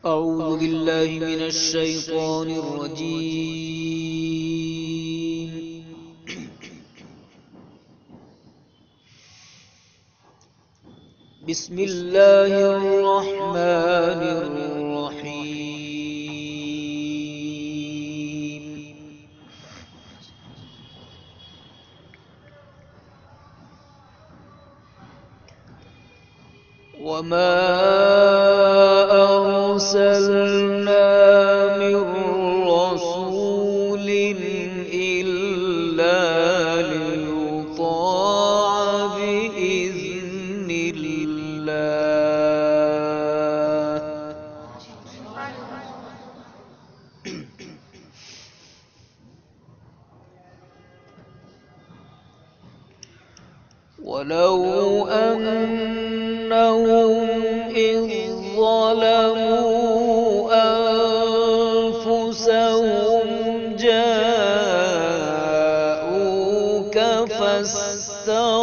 أعوذ بالله من الشيطان الرجيم. بسم الله الرحمن الرحيم. وما أرسلنا من رسول إلا ليطاع بإذن الله. ولو أنهم إذ ظلموا أنفسهم جاءوك فاستغفروا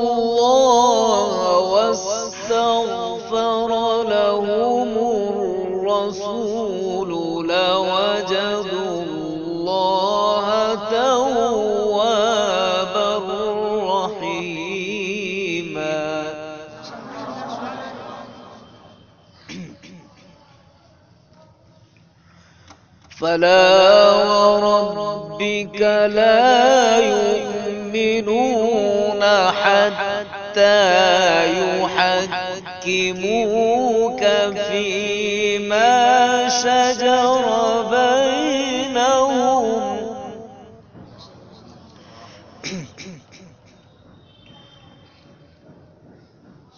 الله واستغفر لهم الرسول لوجدوا الله توابا رحيما. فلا وربك لا يؤمنون حتى يحكموك فيما شجر بينهم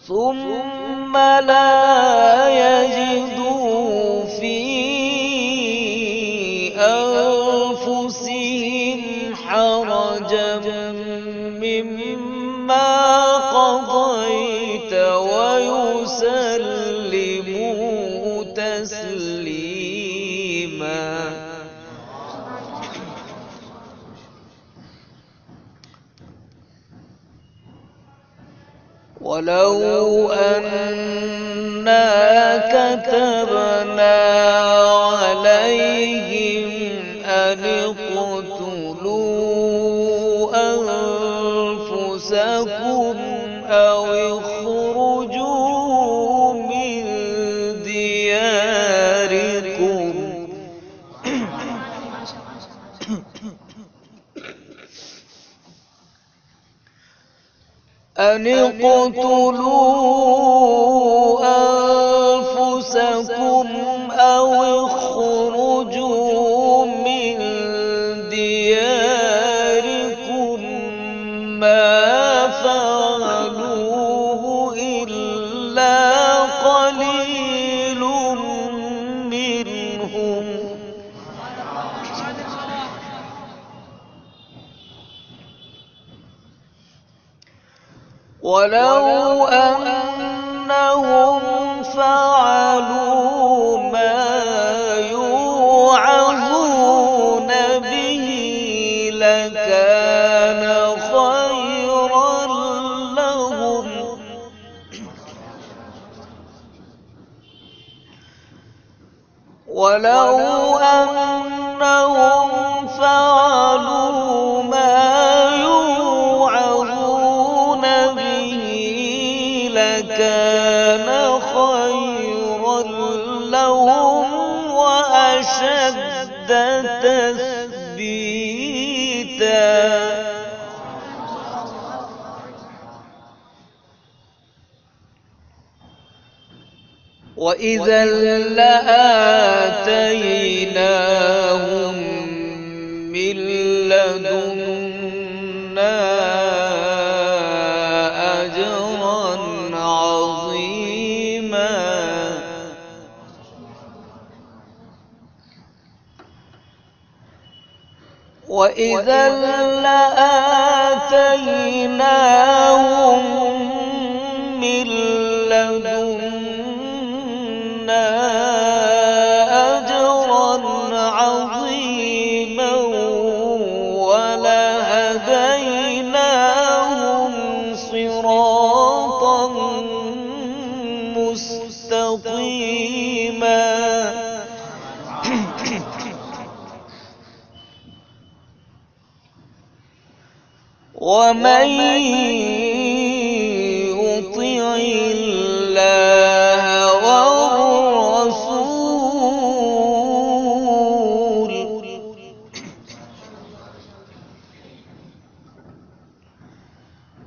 ثم لا يجدوا في أنفسهم حرجا مما قضيت ويسلموا تسليما. ولو أنا كتبنا عليهم أن اقتلوا أنفسكم أو اخرجوا من دياركم أن اقتلوا أنفسكم أو اخرجوا من دياركم ما فعلوه إلا قليل منهم. ولو أنهم فعلوا ما يوعظون به لكان خيرا لهم ولو أنهم فعلوا ما يوعظون به لكان خيرا لهم وأشد تثبيتا. وإذا لآتيناهم من لدنا أجرا عظيما. وإذا لآتيناهم من لدنا أجرا عظيما. عظيما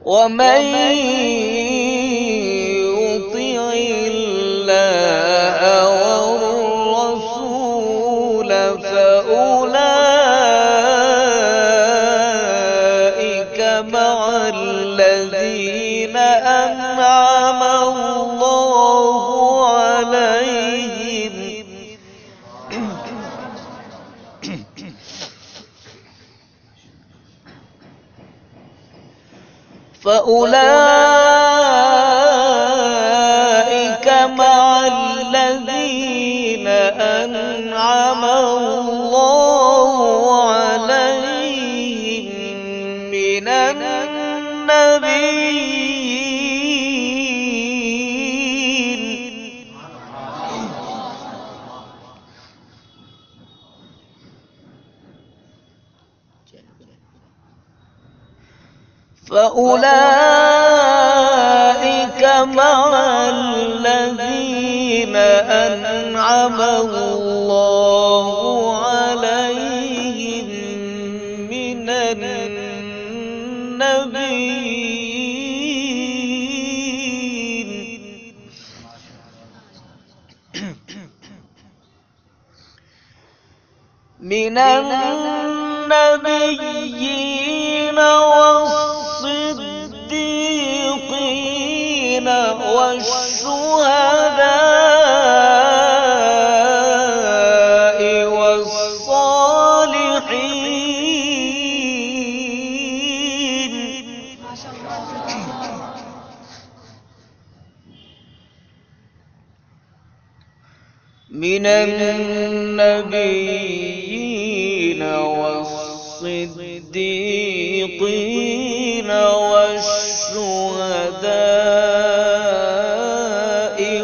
ومن يطع الله والرسول فأولئك مع الذين أنعم الله عليهم فأولئك مع الذين أنعم الله عليهم من النبيين فأولئك مع الذين أنعم الله عليهم من النبيين والصديقين والشهداء والصالحين من النبيين والصديقين والشهداء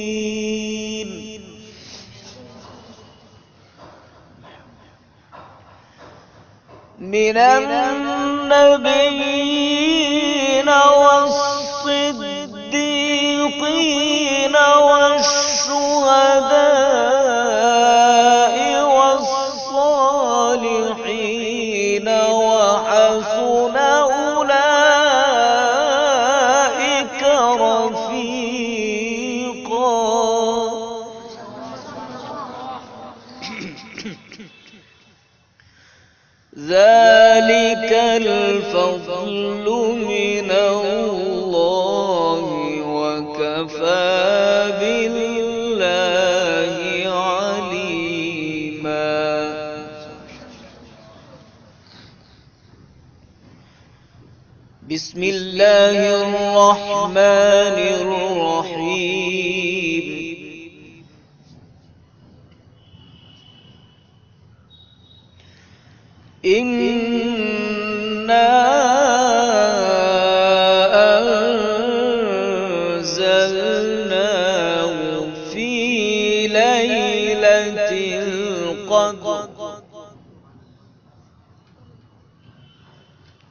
والصالحين من النبيين والصديقين والشهداء والصالحين وحسن أولئك رفيقا ذلك الفضل من الله وكفى بالله عليما بسم الله الرحمن الرحيم إنا أنزلناه في ليلة القدر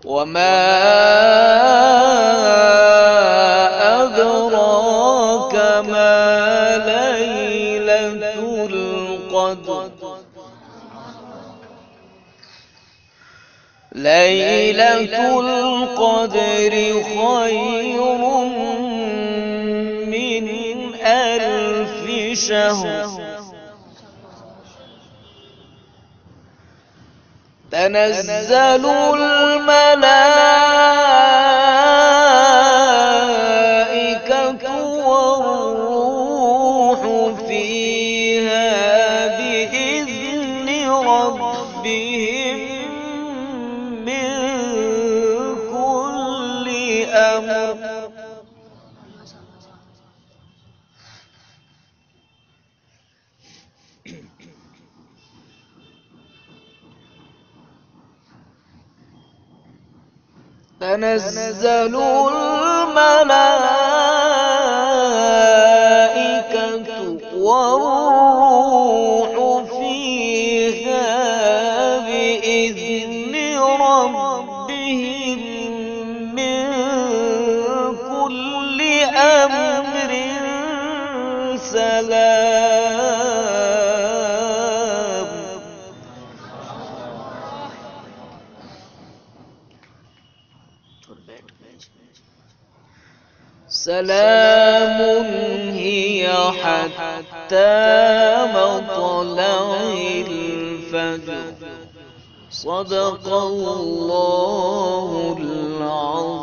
وما أدراك ما ليلة القدر ليلة القدر خير من 1000 شهر تنزل الملائكة والروح فيها بإذن ربهم من كل أمر تنزل الملائكة سلام. سلام هي حتى مطلع الفجر. صدق الله العظيم.